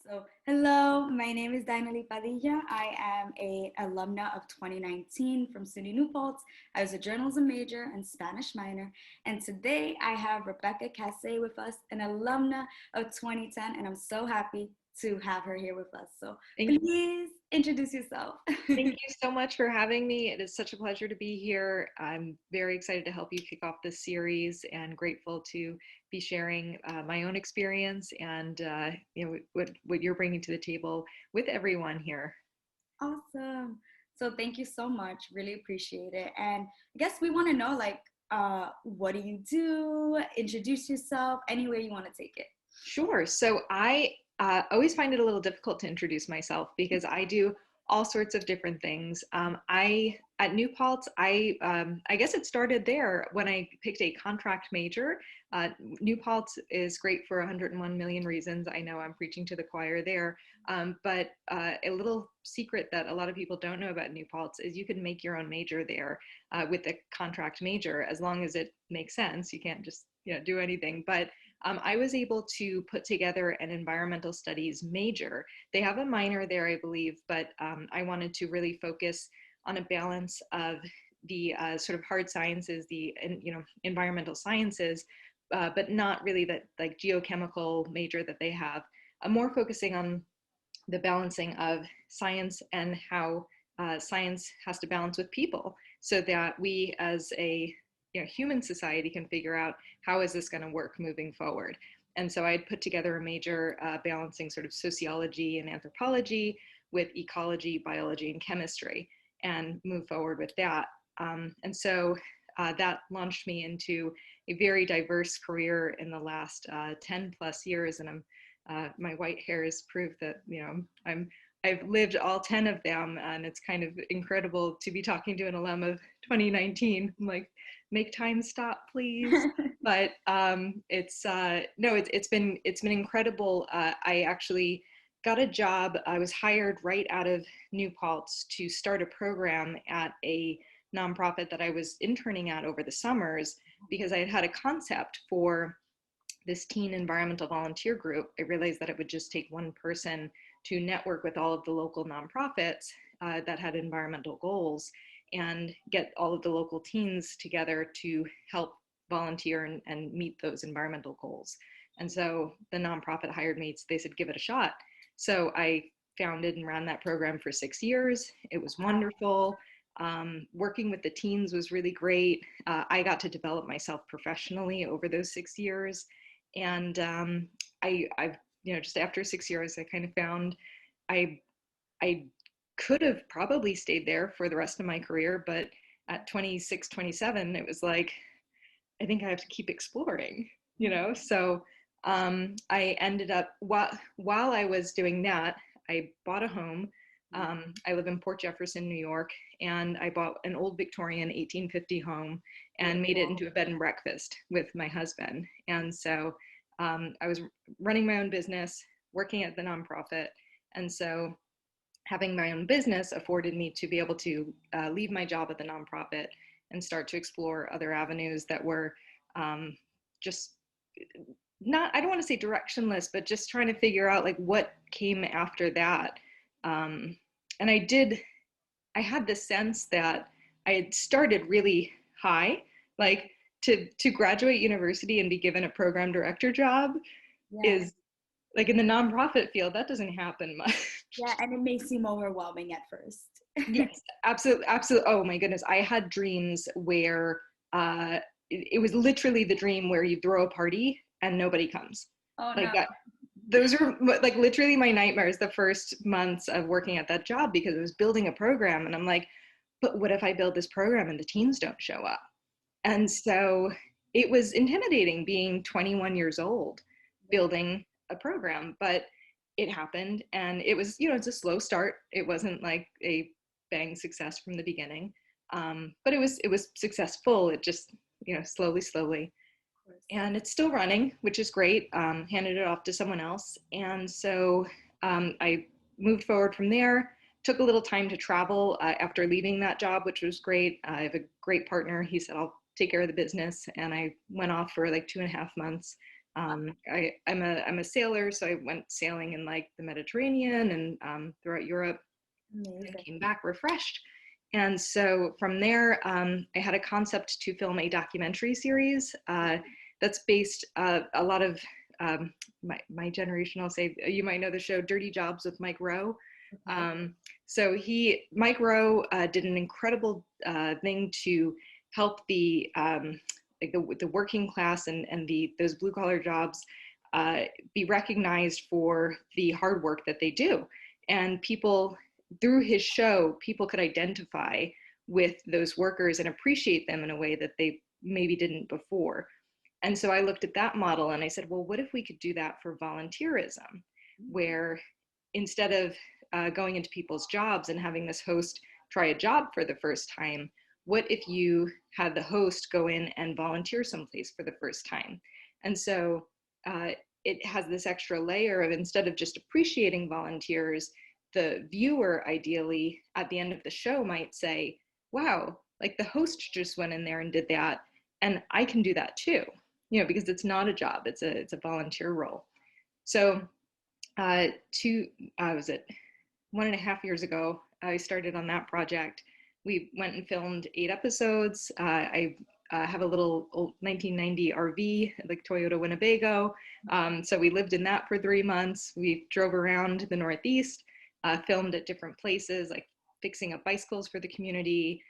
So, hello, my name is Dynahlee Padilla. I am a alumna of 2019 from SUNY New Paltz. I was a journalism major and Spanish minor. And today I have Rebecca Kassay with us, an alumna of 2010, and I'm so happy to have her here with us. So, Thank please introduce yourself. thank you so much for having me. It is such a pleasure to be here. I'm very excited to help you kick off this series and grateful to be sharing my own experience and what you're bringing to the table with everyone here. Awesome. So, thank you so much. Really appreciate it. And I guess we want to know what do you do? Introduce yourself, anywhere you want to take it. Sure. So I always find it a little difficult to introduce myself because I do all sorts of different things. I at New Paltz, I guess it started there when I picked a contract major. New Paltz is great for 101 million reasons. I know I'm preaching to the choir there, but a little secret that a lot of people don't know about New Paltz is you can make your own major there with a contract major as long as it makes sense. You can't just do anything, but I was able to put together an environmental studies major. They have a minor there, I believe, but I wanted to really focus on a balance of the sort of hard sciences, the environmental sciences, but not really that like geochemical major that they have. More focusing on the balancing of science and how science has to balance with people, so that we as a human society can figure out how is this going to work moving forward. And so I put together a major balancing sort of sociology and anthropology with ecology, biology, and chemistry, and move forward with that. And so that launched me into a very diverse career in the last 10 plus years. And my white hairs prove that I've lived all 10 of them, and it's kind of incredible to be talking to an alum of 2019. I'm like, make time stop, please. But it's been incredible. I actually got a job. I was hired right out of New Paltz to start a program at a nonprofit that I was interning at over the summers because I had had a concept for this teen environmental volunteer group. I realized that it would just take one person to network with all of the local nonprofits that had environmental goals and get all of the local teens together to help volunteer and meet those environmental goals. And so the nonprofit hired me. They said, give it a shot. So I founded and ran that program for 6 years. It was wonderful. Working with the teens was really great. I got to develop myself professionally over those 6 years. And I've just after 6 years, I kind of found I I could have probably stayed there for the rest of my career, but at 26, 27, it was like, I think I have to keep exploring. So I ended up, while I was doing that, I bought a home. I live in Port Jefferson, New York, and I bought an old Victorian 1850 home and made it into a bed and breakfast with my husband. And so I was running my own business, working at the nonprofit. And so having my own business afforded me to be able to leave my job at the nonprofit and start to explore other avenues that were just not, I don't want to say directionless, but just trying to figure out like what came after that. And I had the sense that I had started really high, like to graduate university and be given a program director job Yeah. is like in the nonprofit field, that doesn't happen much. Yeah, and it may seem overwhelming at first. Yes, absolutely, absolutely. Oh my goodness, I had dreams where it was literally the dream where you throw a party and nobody comes. Oh Like no. that, those are like literally my nightmares the first months of working at that job because I was building a program and I'm like, but what if I build this program and the teens don't show up? And so it was intimidating being 21 years old building a program, but it happened and it was, it's a slow start. It wasn't like a bang success from the beginning. But it was successful. It just, slowly, slowly. Of course. And it's still running, which is great. Handed it off to someone else. And so I moved forward from there. Took a little time to travel after leaving that job, which was great. I have a great partner. He said, I'll take care of the business. And I went off for like 2.5 months I'm a sailor, so I went sailing in like the Mediterranean and throughout Europe. Amazing. I came back refreshed. And so from there, I had a concept to film a documentary series that's based a lot of my generation, I'll say, you might know the show Dirty Jobs with Mike Rowe. So Mike Rowe did an incredible thing to help like the working class and those blue collar jobs be recognized for the hard work that they do. And people, through his show, people could identify with those workers and appreciate them in a way that they maybe didn't before. And so I looked at that model and I said, well, what if we could do that for volunteerism, where instead of going into people's jobs and having this host try a job for the first time, what if you had the host go in and volunteer someplace for the first time? And so it has this extra layer of, instead of just appreciating volunteers, the viewer ideally at the end of the show might say, wow, like the host just went in there and did that, and I can do that too, because it's not a job, it's a volunteer role. So was it 1.5 years ago, I started on that project. We went and filmed 8 episodes. I have a little old 1990 RV, like Toyota Winnebago. So we lived in that for 3 months. We drove around the Northeast, filmed at different places, like fixing up bicycles for the community,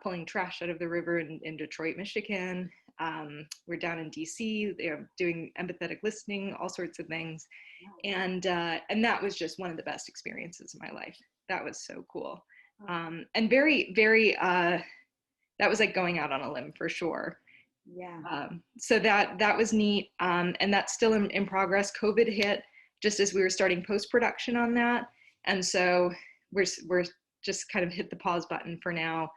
pulling trash out of the river in Detroit, Michigan. We're down in DC, doing empathetic listening, all sorts of things. And that was just one of the best experiences of my life. That was so cool. And very, very, that was like going out on a limb for sure. Yeah. So that was neat. And that's still in progress. COVID hit just as we were starting post-production on that. And so we're just kind of hit the pause button for now.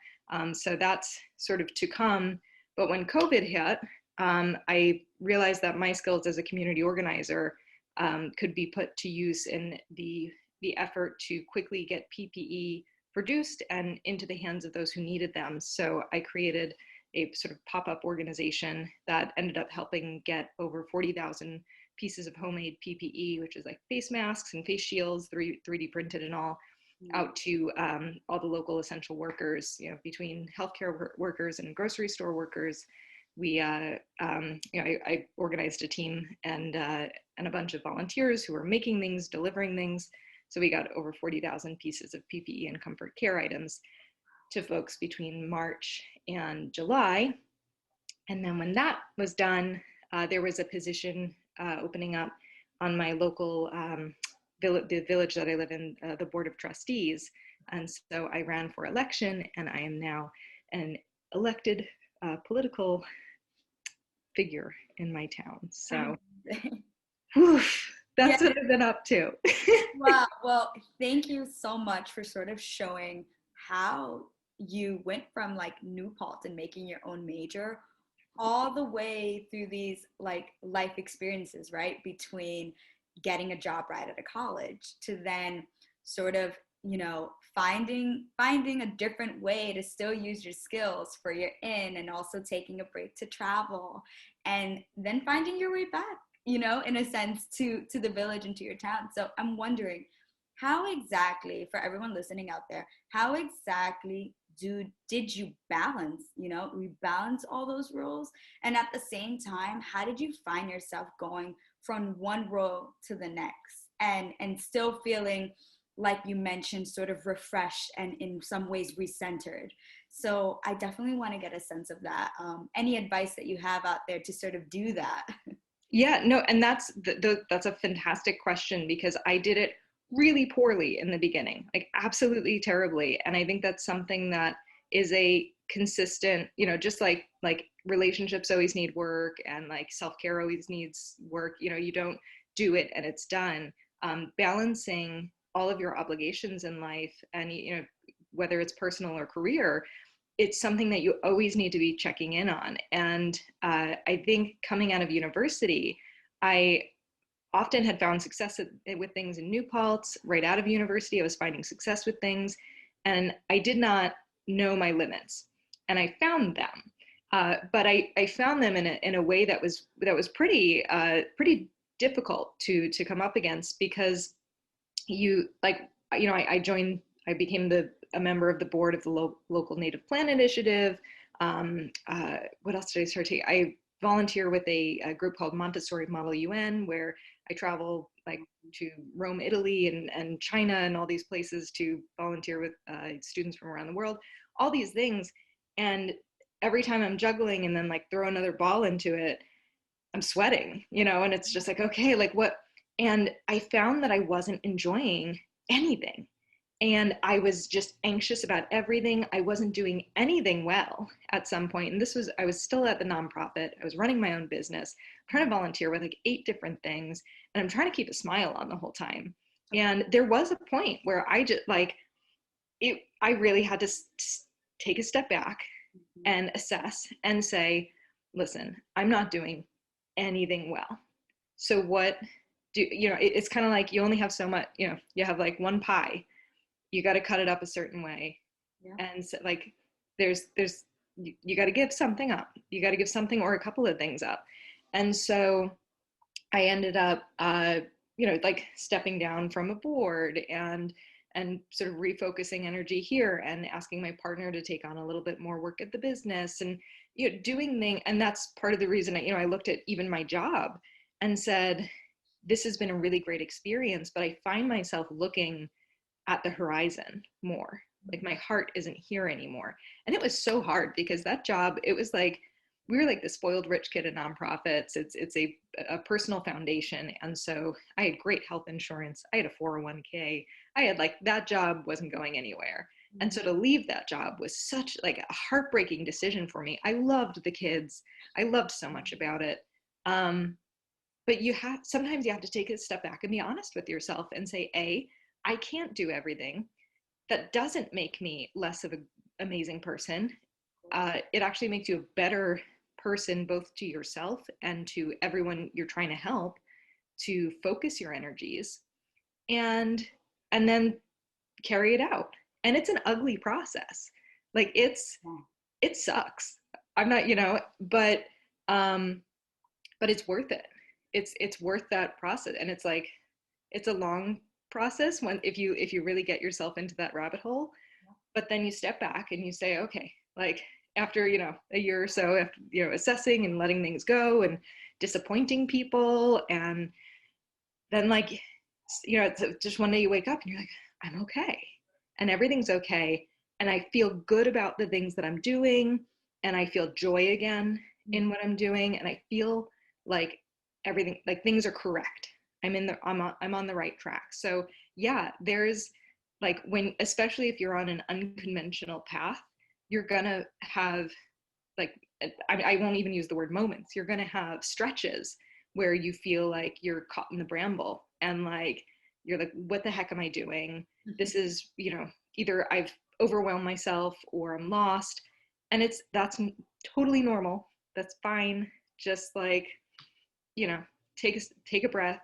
So that's sort of to come. But when COVID hit, I realized that my skills as a community organizer could be put to use in the effort to quickly get PPE produced and into the hands of those who needed them. So I created a sort of pop-up organization that ended up helping get over 40,000 pieces of homemade PPE, which is like face masks and face shields, 3D printed and all, out to all the local essential workers, between healthcare workers and grocery store workers. We, I organized a team and a bunch of volunteers who were making things, delivering things. So we got over 40,000 pieces of PPE and comfort care items to folks between March and July. And then when that was done, there was a position opening up on my local, the village that I live in, the Board of Trustees. And so I ran for election, and I am now an elected political figure in my town. So that's what I've been up to. Wow. Well, thank you so much for sort of showing how you went from like New Paltz and making your own major all the way through these like life experiences, right? Between getting a job right at a college to then sort of, finding a different way to still use your skills for your in, and also taking a break to travel, and then finding your way back, in a sense to the village and to your town. So I'm wondering, how exactly, for everyone listening out there, how exactly did you balance, rebalance all those roles? And at the same time, how did you find yourself going from one role to the next and still feeling, like you mentioned, sort of refreshed and in some ways recentered? So I definitely want to get a sense of that. Any advice that you have out there to sort of do that? Yeah, no, and that's a fantastic question, because I did it really poorly in the beginning, like absolutely terribly. And I think that's something that is a consistent, just like relationships always need work, and like self-care always needs work. You don't do it and it's done. Balancing all of your obligations in life, and whether it's personal or career, it's something that you always need to be checking in on. And I think coming out of university, I often had found success with things in New Paltz. Right out of university, I was finding success with things, and I did not know my limits, and I found them. But I found them in a way that was pretty difficult to come up against, because I became a member of the board of the local native plant initiative. What else did I start taking? I volunteer with a group called Montessori Model UN, where I travel like to Rome, Italy, and China, and all these places to volunteer with students from around the world, all these things. And every time I'm juggling and then like throw another ball into it, I'm sweating, and it's just like, okay, like what? And I found that I wasn't enjoying anything. And I was just anxious about everything. I wasn't doing anything well at some point. And I was still at the nonprofit. I was running my own business, trying to volunteer with like 8 different things. And I'm trying to keep a smile on the whole time. And there was a point where I just I really had to take a step back and assess and say, listen, I'm not doing anything well. So it's kind of like you only have so much, you have like one pie, you got to cut it up a certain way. Yeah. And so like, you got to give something up. You got to give something or a couple of things up. And so I ended up, like stepping down from a board and sort of refocusing energy here and asking my partner to take on a little bit more work at the business and, doing things. And that's part of the reason I looked at even my job and said, this has been a really great experience, but I find myself looking at the horizon more. Like my heart isn't here anymore. And it was so hard because that job, it was like, we were like the spoiled rich kid in nonprofits. It's a personal foundation. And so I had great health insurance. I had a 401k. I had that job wasn't going anywhere. And so to leave that job was such like a heartbreaking decision for me. I loved the kids. I loved so much about it. But sometimes you have to take a step back and be honest with yourself and say, I can't do everything. That doesn't make me less of an amazing person. It actually makes you a better person, both to yourself and to everyone you're trying to help, to focus your energies and then carry it out. And it's an ugly process. Like it sucks. I'm not, but it's worth it. It's worth that process. And it's like, it's a long process if you really get yourself into that rabbit hole, but then you step back and you say, okay, like after, a year or so, after, assessing and letting things go and disappointing people. And then it's just one day you wake up and you're like, I'm okay. And everything's okay. And I feel good about the things that I'm doing. And I feel joy again in what I'm doing. And I feel like everything, like things are correct. I'm on the right track. So yeah, there's especially if you're on an unconventional path, you're gonna have I won't even use the word moments. You're gonna have stretches where you feel like you're caught in the bramble and you're like, what the heck am I doing? This is, either I've overwhelmed myself or I'm lost. And that's totally normal. That's fine. Just take a breath,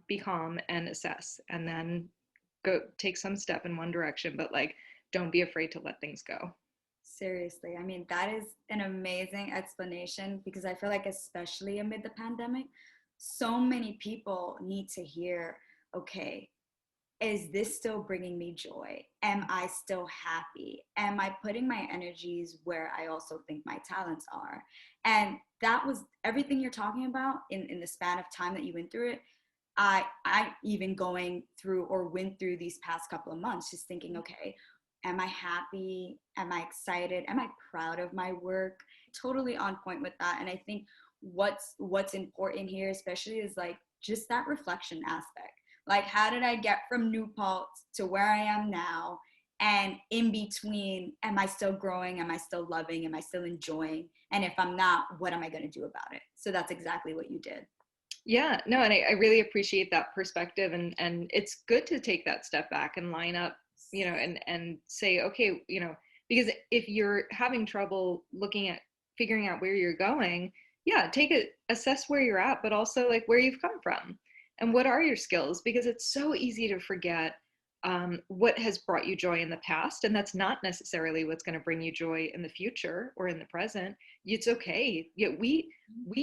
be calm and assess, and then go take some step in one direction, but don't be afraid to let things go. Seriously, I mean, that is an amazing explanation, because I feel like especially amid the pandemic, so many people need to hear, okay, is this still bringing me joy? Am I still happy? Am I putting my energies where I also think my talents are? And that was everything you're talking about in the span of time that you went through it. I even going through or went through these past couple of months, just thinking, okay, am I happy? Am I excited? Am I proud of my work? Totally on point with that. And I think what's important here, especially, is just that reflection aspect. How did I get from New Paltz to where I am now? And in between, am I still growing? Am I still loving? Am I still enjoying? And if I'm not, what am I going to do about it? So that's exactly what you did. Yeah, no, and I really appreciate that perspective. And it's good to take that step back and line up, and say, okay, because if you're having trouble figuring out where you're going, yeah, assess where you're at, but also where you've come from and what are your skills, because it's so easy to forget what has brought you joy in the past, and that's not necessarily what's going to bring you joy in the future or in the present. It's okay. Yeah, we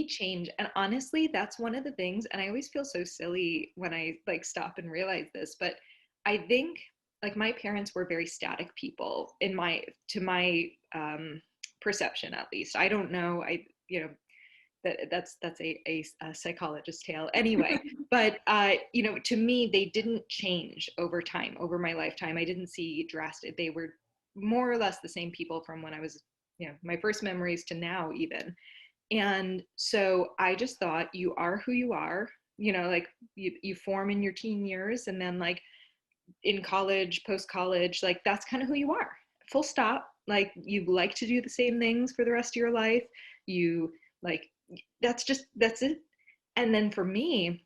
change, and honestly, that's one of the things. And I always feel so silly when I like stop and realize this, but I think like my parents were very static people in my to my perception, at least. I don't know. I you know that's a psychologist tale anyway. But to me, they didn't change over time, over my lifetime. I didn't see drastic. They were more or less the same people from when I was, my first memories to now even. And so I just thought, you are who you are. Like you form in your teen years, and then like in college, post college, like that's kind of who you are. Full stop. Like you like to do the same things for the rest of your life. You like that's it. And then for me,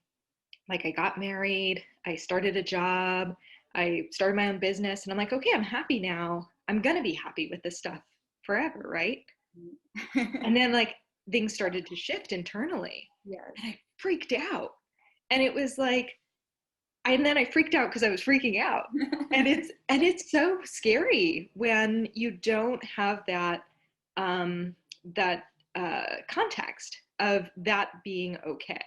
like I got married, I started a job, I started my own business, and I'm like, okay, I'm happy now. I'm gonna be happy with this stuff forever, right? And then like things started to shift internally. Yes. And I freaked out. And it was like, and then I freaked out because I was freaking out. And it's so scary when you don't have that context of that being okay.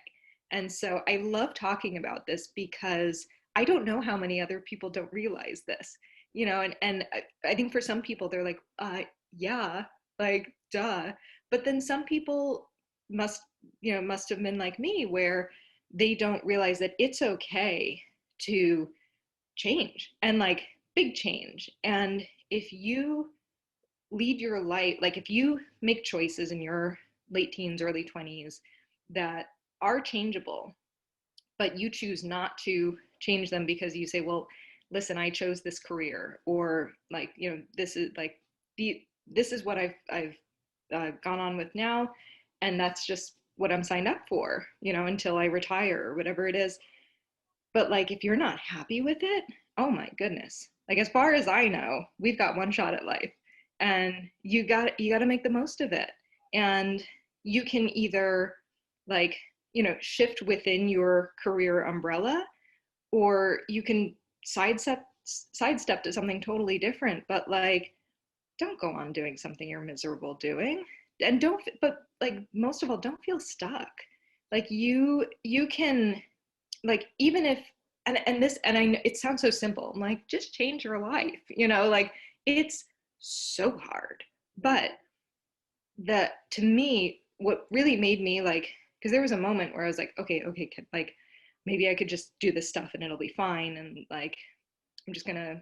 And so I love talking about this because I don't know how many other people don't realize this, and I think for some people they're like, yeah, like duh. But then some people must have been like me, where they don't realize that it's okay to change, and like big change. And if you lead your life, like if you make choices in your late teens, early 20s that are changeable, but you choose not to change them because you say, well, listen, I chose this career, or like, this is like this is what I've gone on with now, and that's just what I'm signed up for, until I retire or whatever it is. But like, if you're not happy with it, oh my goodness. Like, as far as I know, we've got one shot at life, and you got to make the most of it. And you can either like, shift within your career umbrella, or you can sidestep to something totally different. But like, don't go on doing something you're miserable doing. And but like, most of all, don't feel stuck. Like you can, like, even if, and I know it sounds so simple. I'm like, just change your life, like it's so hard. But that, to me, what really made me like, because there was a moment where I was like, okay, like maybe I could just do this stuff and it'll be fine, and like I'm just gonna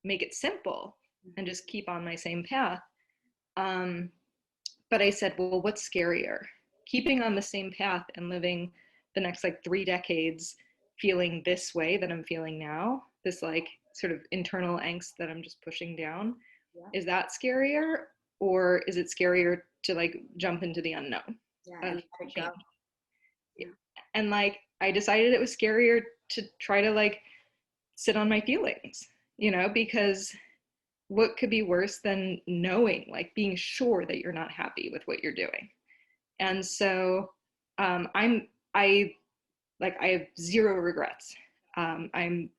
make it simple and just keep on my same path. um but I said, well, what's scarier, keeping on the same path and living the next like 3 decades feeling this way that I'm feeling now, this like sort of internal angst that I'm just pushing down? Yeah. Is that scarier, or is it scarier to like jump into the unknown And change? Yeah. And like I decided it was scarier to try to like sit on my feelings, because what could be worse than knowing, like being sure that you're not happy with what you're doing? And so I have zero regrets. I'm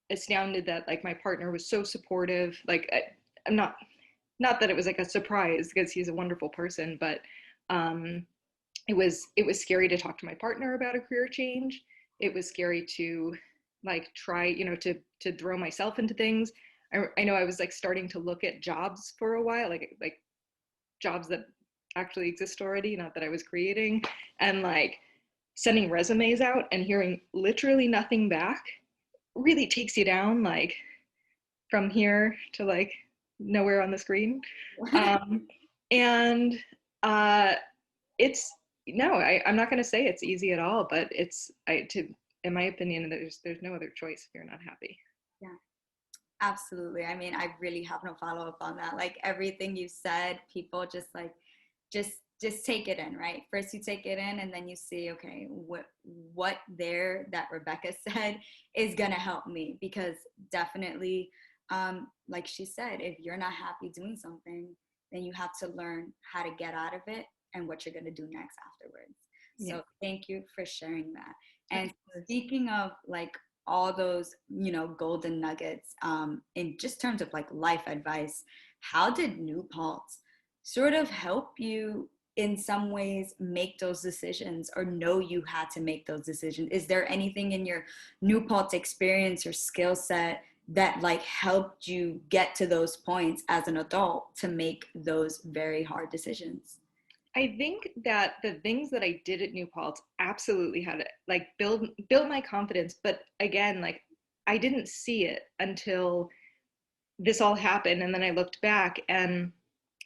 astounded that like my partner was so supportive. Like I'm not that it was like a surprise, because he's a wonderful person, but it was scary to talk to my partner about a career change. It was scary to like try, to throw myself into things. I know I was like starting to look at jobs for a while, like jobs that actually exist already, not that I was creating, and like sending resumes out and hearing literally nothing back really takes you down, like from here to like nowhere on the screen. And it's no, I'm not going to say it's easy at all, but in my opinion, there's no other choice if you're not happy. Yeah, absolutely. I mean, I really have no follow-up on that. Like everything you said, people just like just take it in, right? First you take it in, and then you see, okay, what there that Rebecca said is gonna help me. Because definitely, like she said, if you're not happy doing something, then you have to learn how to get out of it and what you're gonna do next afterwards. So Yeah. thank you for sharing that. And speaking of like all those, golden nuggets in just terms of like life advice, how did New Paltz sort of help you in some ways make those decisions or know you had to make those decisions? Is there anything in your New Paltz experience or skill set that like helped you get to those points as an adult to make those very hard decisions? I think that the things that I did at New Paltz absolutely had to like build my confidence. But again, like I didn't see it until this all happened. And then I looked back, and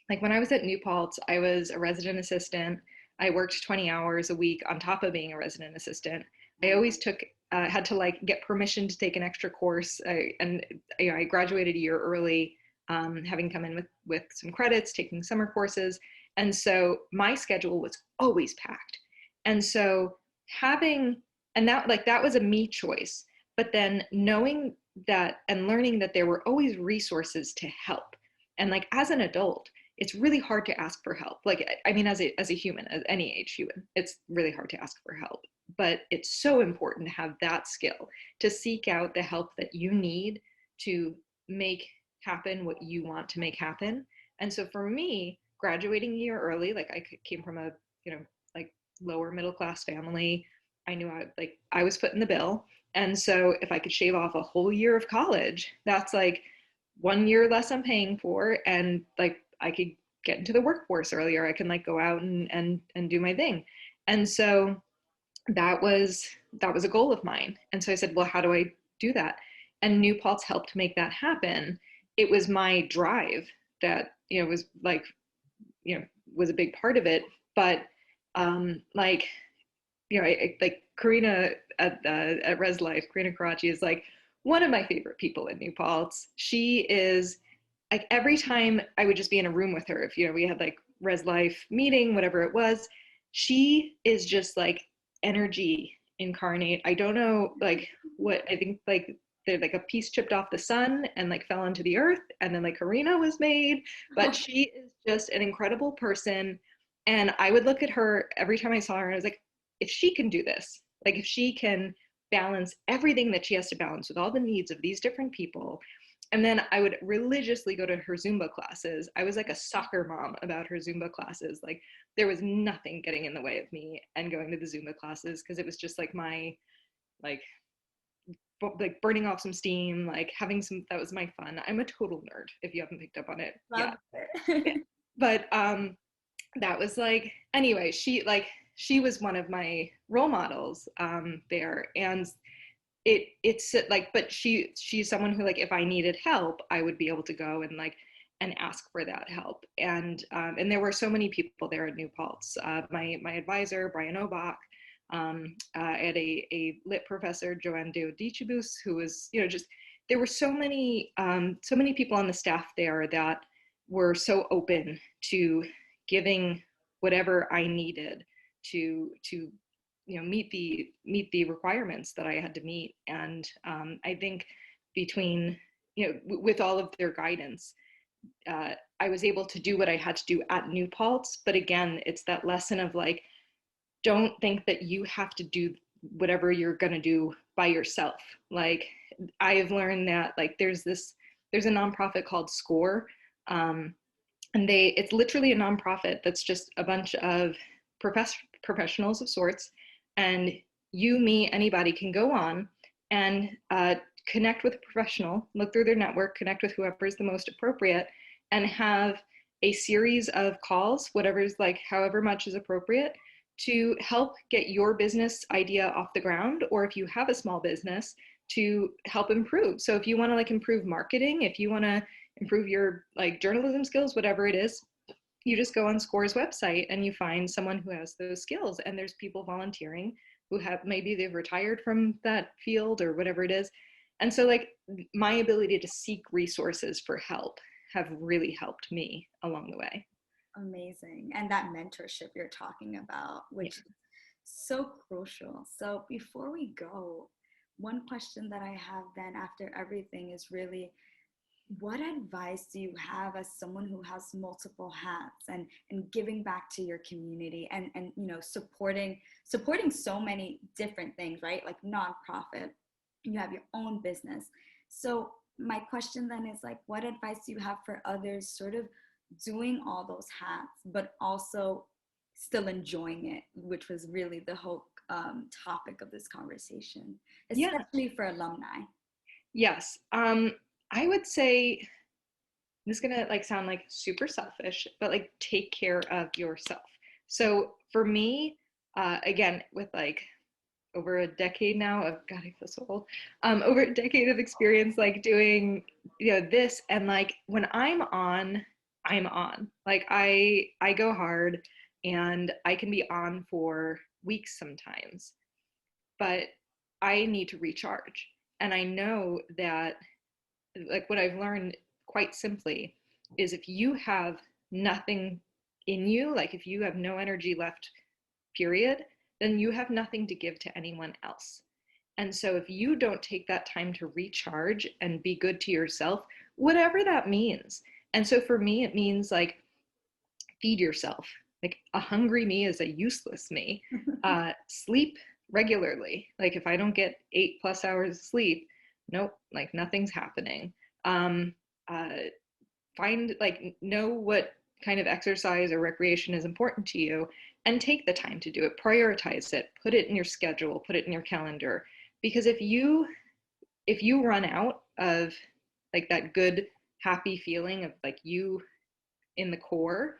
like when I was at New Paltz, I was a resident assistant. I worked 20 hours a week on top of being a resident assistant. I always had to like get permission to take an extra course. I graduated a year early, having come in with some credits, taking summer courses. And so my schedule was always packed. And so that was a me choice. But then knowing that and learning that there were always resources to help. And like as an adult, it's really hard to ask for help. Like, I mean, as a human, as any age human, it's really hard to ask for help. But it's so important to have that skill to seek out the help that you need to make happen what you want to make happen. And so for me, graduating a year early, like I came from a, like lower middle class family. I knew I was footing the bill. And so if I could shave off a whole year of college, that's like 1 year less I'm paying for. And like I could get into the workforce earlier. I can like go out and do my thing. And so that was a goal of mine. And so I said, well, how do I do that? And New Paltz helped make that happen. It was my drive that, was like, was a big part of it. But like, like Karina at Res Life, Karina Karachi is like one of my favorite people in New Paltz. She is like, every time I would just be in a room with her, if, we had like Res Life meeting, whatever it was, she is just like energy incarnate. I don't know, like what, I think like they're like a piece chipped off the sun and like fell into the earth, and then like Karina was made, but she is just an incredible person. And I would look at her every time I saw her and I was like, if she can do this, like if she can balance everything that she has to balance with all the needs of these different people. And then I would religiously go to her Zumba classes. I was like a soccer mom about her Zumba classes. Like there was nothing getting in the way of me and going to the Zumba classes, because it was just like my, like burning off some steam, like that was my fun. I'm a total nerd, if you haven't picked up on it Love yet. it. But that was like, anyway, she was one of my role models there. And it's like, but she's someone who, like, if I needed help, I would be able to go and like and ask for that help. And there were so many people there at New Paltz. My advisor, Brian Obach, I had a lit professor, Joanne Deodichibus, who was, just, there were so many people on the staff there that were so open to giving whatever I needed to meet the requirements that I had to meet. And I think between, with all of their guidance, I was able to do what I had to do at New Paltz. But again, it's that lesson of like, don't think that you have to do whatever you're going to do by yourself. Like I have learned that like there's a nonprofit called SCORE, and it's literally a nonprofit that's just a bunch of professionals of sorts, and you, me, anybody can go on and connect with a professional, look through their network, connect with whoever is the most appropriate, and have a series of calls, whatever's like, however much is appropriate, to help get your business idea off the ground, or if you have a small business, to help improve. So if you want to like improve marketing, if you want to improve your like journalism skills, whatever it is, you just go on SCORE's website and you find someone who has those skills. And there's people volunteering who have, maybe they've retired from that field or whatever it is. And so like my ability to seek resources for help have really helped me along the way. Amazing. And that mentorship you're talking about, which is so crucial. So before we go, one question that I have then after everything is really, what advice do you have as someone who has multiple hats and giving back to your community and supporting so many different things, right? Like nonprofit, you have your own business. So my question then is like, what advice do you have for others sort of doing all those hats, but also still enjoying it, which was really the whole topic of this conversation, Yeah. especially for alumni? Yes. I would say this is gonna like sound like super selfish, but like take care of yourself. So for me, again, with like over a decade now of God, I feel so old. Over a decade of experience, like doing this, and like when I'm on, I'm on. Like I go hard, and I can be on for weeks sometimes, but I need to recharge. And I know that like what I've learned quite simply is if you have nothing in you, like if you have no energy left, period, then you have nothing to give to anyone else. And so if you don't take that time to recharge and be good to yourself, whatever that means. And so for me, it means like feed yourself. Like a hungry me is a useless me. Sleep regularly. Like if I don't get 8+ hours of sleep, nope, like nothing's happening. Um, uh, Find like know what kind of exercise or recreation is important to you and take the time to do it, prioritize it, put it in your schedule, put it in your calendar. Because if you run out of like that good happy feeling of like you in the core,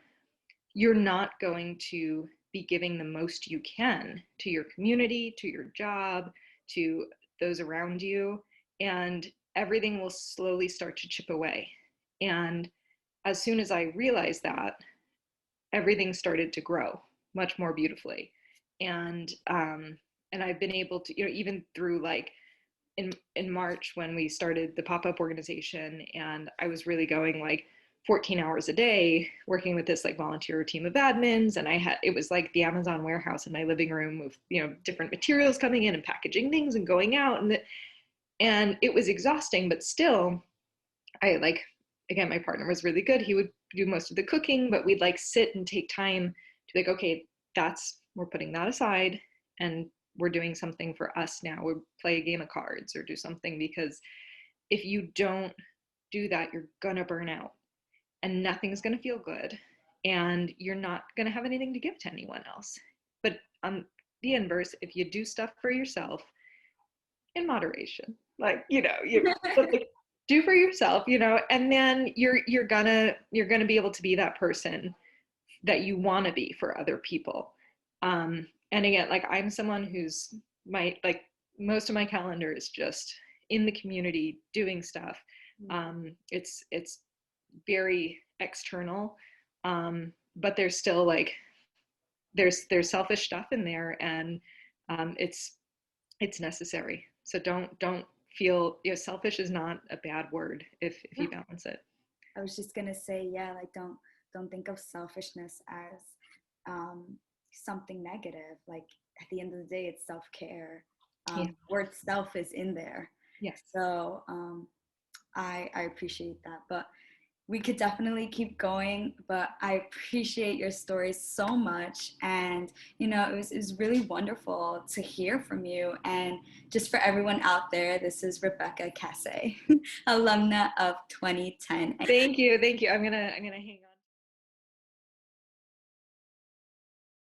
you're not going to be giving the most you can to your community, to your job, to those around you, and everything will slowly start to chip away. And as soon as I realized that, everything started to grow much more beautifully. And I've been able to, even through like in March when we started the pop-up organization, and I was really going like 14 hours a day working with this like volunteer team of admins, and it was like the Amazon warehouse in my living room with different materials coming in and packaging things and going out, and it was exhausting, but still I like, again, my partner was really good. He would do most of the cooking, but we'd like sit and take time to like, okay, we're putting that aside and we're doing something for us now. We play a game of cards or do something, because if you don't do that, you're gonna burn out and nothing's gonna feel good and you're not gonna have anything to give to anyone else. But on the inverse, if you do stuff for yourself in moderation, like, do for yourself, and then you're gonna be able to be that person that you want to be for other people. And again, like I'm someone who's like most of my calendar is just in the community doing stuff. It's very external, but there's still like there's selfish stuff in there, and it's necessary. So don't feel, selfish is not a bad word if you balance it. I was just gonna say, yeah, like don't think of selfishness as something negative. Like at the end of the day, it's self-care. Word self is in there. Yes. So I appreciate that. But we could definitely keep going, but I appreciate your story so much. And, it was really wonderful to hear from you. And just for everyone out there, this is Rebecca Kassay, alumna of 2010. Thank you. I'm gonna hang on.